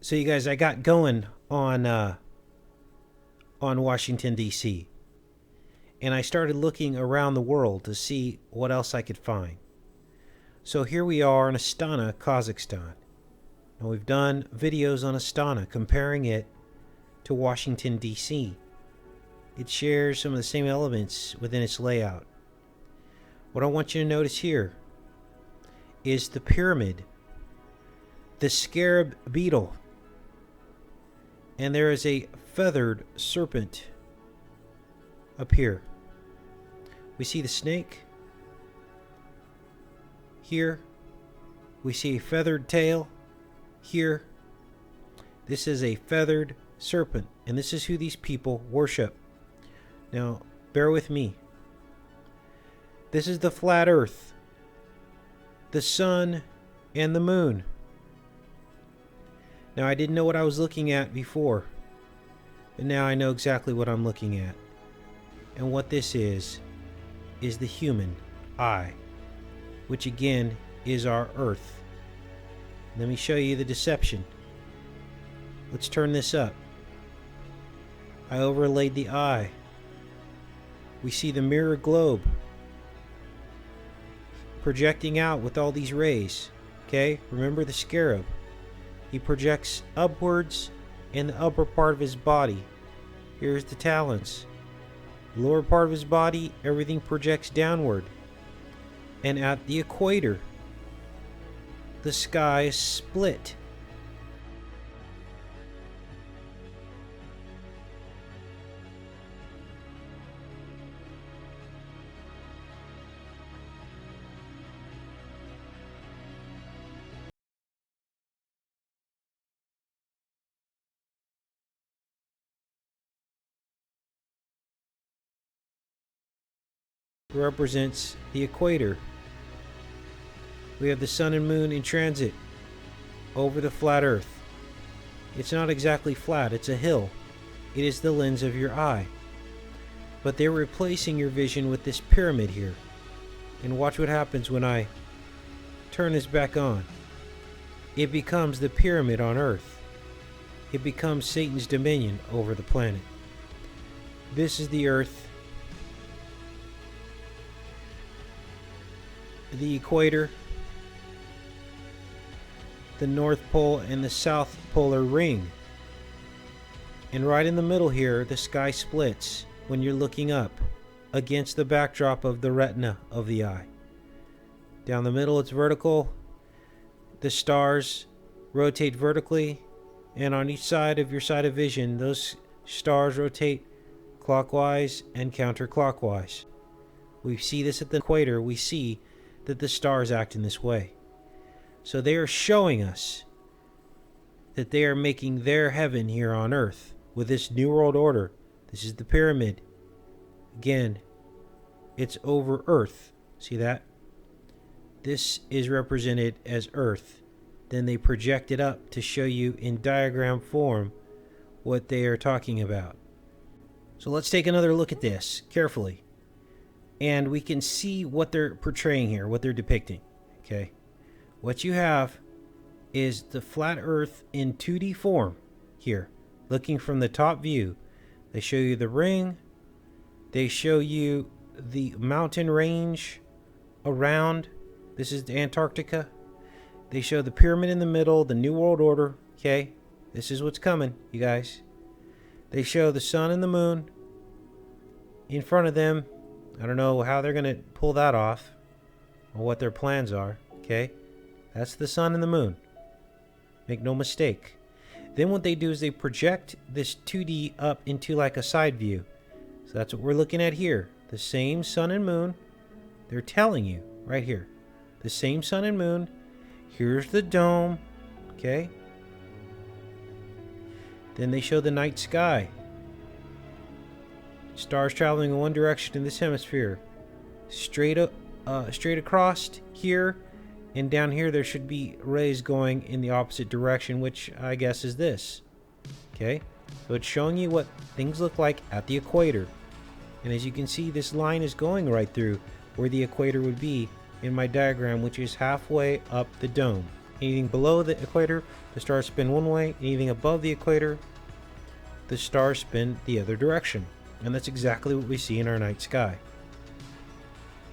So you guys, I got going on Washington D.C. and I started looking around the world to see what else I could find. So here we are in ASTANA, Kazakhstan. And we've done videos on ASTANA comparing it to Washington D.C. It shares some of the same elements within its layout. What I want you to notice here is the pyramid, the scarab beetle, and there is a feathered serpent up here. We see the snake. Here, we see a feathered tail. Here, this is a feathered serpent, and this is who these people worship. Now, bear with me. This is the flat earth, the sun, and the moon. Now, I didn't know what I was looking at before, but now I know exactly what I'm looking at. And what this is the human eye, which again is our earth. Let me show you the deception. Let's turn this up. I overlaid the eye. We see the mirror globe projecting out with all these rays. Okay, remember the scarab. He projects upwards in the upper part of his body. Here's the talons. The lower part of his body, everything projects downward. And at the equator, the sky is split. Represents the equator. We have the sun and moon in transit over the flat earth. It's not exactly flat, it's a hill. It is the lens of your eye. But they're replacing your vision with this pyramid here. And watch what happens when I turn this back on. It becomes the pyramid on earth. It becomes Satan's dominion over the planet. This is the earth, the equator, the North Pole, and the South Polar Ring. And right in the middle here, the sky splits when you're looking up against the backdrop of the retina of the eye. Down the middle, it's vertical. The stars rotate vertically, and on each side of your side of vision, those stars rotate clockwise and counterclockwise. We see this at the equator. We see that the stars act in this way. So they are showing us that they are making their heaven here on earth with this new world order. This is the pyramid. Again, it's over earth. See that? This is represented as earth. Then they project it up to show you in diagram form what they are talking about. So let's take another look at this carefully. And we can see what they're portraying here, what they're depicting. Okay, what you have is the flat earth in 2D form here, looking from the top view. They show you the ring. They show you the mountain range around. This is the Antarctica. They show the pyramid in the middle, the New World Order. Okay, this is what's coming, you guys. They show the sun and the moon in front of them. I don't know how they're going to pull that off or what their plans are. Okay, that's the sun and the moon. Make no mistake. Then what they do is they project this 2D up into like a side view. So that's what we're looking at here. The same sun and moon. They're telling you right here. The same sun and moon. Here's the dome. Okay. Then they show the night sky. Stars traveling in one direction in this hemisphere. Straight across here, and down here there should be rays going in the opposite direction, which I guess is this. Okay, so it's showing you what things look like at the equator. And as you can see, this line is going right through where the equator would be in my diagram, which is halfway up the dome. Anything below the equator, the stars spin one way. Anything above the equator, the stars spin the other direction. And that's exactly what we see in our night sky.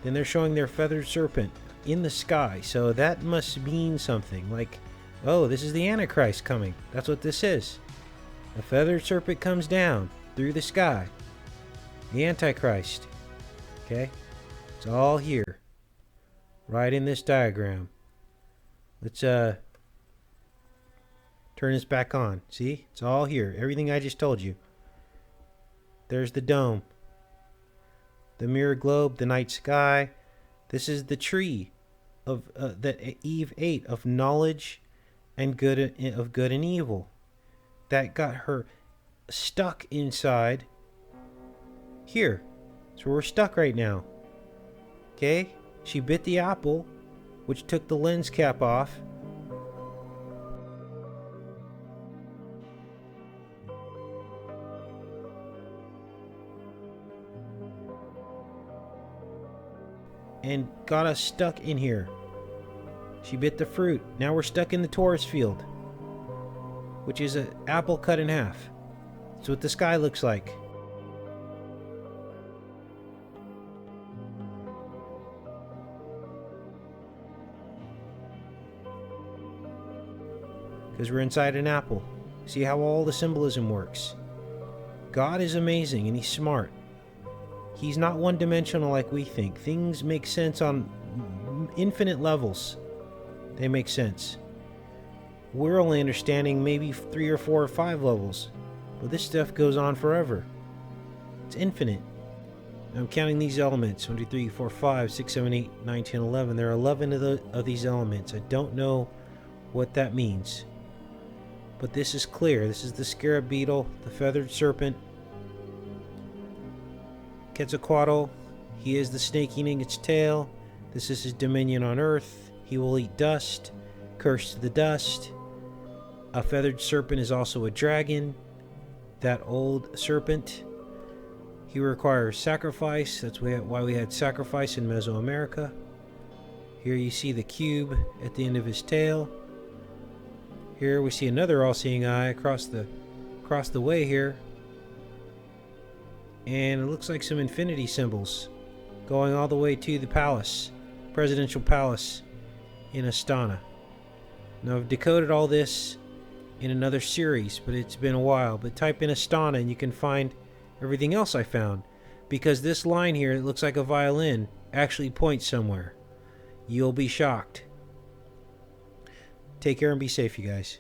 Then they're showing their feathered serpent in the sky, so that must mean something. Like, oh, this is the Antichrist coming. That's what this is. A feathered serpent comes down through the sky. The Antichrist. Okay? It's all here. Right in this diagram. Let's turn this back on. See? It's all here. Everything I just told you. There's the dome. The mirror globe, the night sky. This is the tree of that Eve ate, of knowledge and good, of good and evil. That got her stuck inside here. So we're stuck right now. Okay? She bit the apple, which took the lens cap off. And got us stuck in here. She bit the fruit. Now we're stuck in the Taurus field, which is an apple cut in half. That's what the sky looks like. Because we're inside an apple. See how all the symbolism works. God is amazing and he's smart. He's not one-dimensional like we think. Things make sense on infinite levels. They make sense. We're only understanding maybe 3 or 4 or 5 levels. But this stuff goes on forever. It's infinite. I'm counting these elements. 1, 2, 3, 4, 5, 6, 7, 8, 9, 10, 11. There are 11 of these elements. I don't know what that means. But this is clear. This is the scarab beetle, the feathered serpent, Quetzalcoatl. He is the snake eating its tail. This is his dominion on earth. He will eat dust. Curse to the dust. A feathered serpent is also a dragon. That old serpent. He requires sacrifice. That's why we had sacrifice in Mesoamerica. Here you see the cube at the end of his tail. Here we see another all-seeing eye across the way here. And it looks like some infinity symbols going all the way to the palace, presidential palace in ASTANA. Now I've decoded all this in another series, but it's been a while. But type in ASTANA and you can find everything else I found. Because this line here, it looks like a violin, actually points somewhere. You'll be shocked. Take care and be safe, you guys.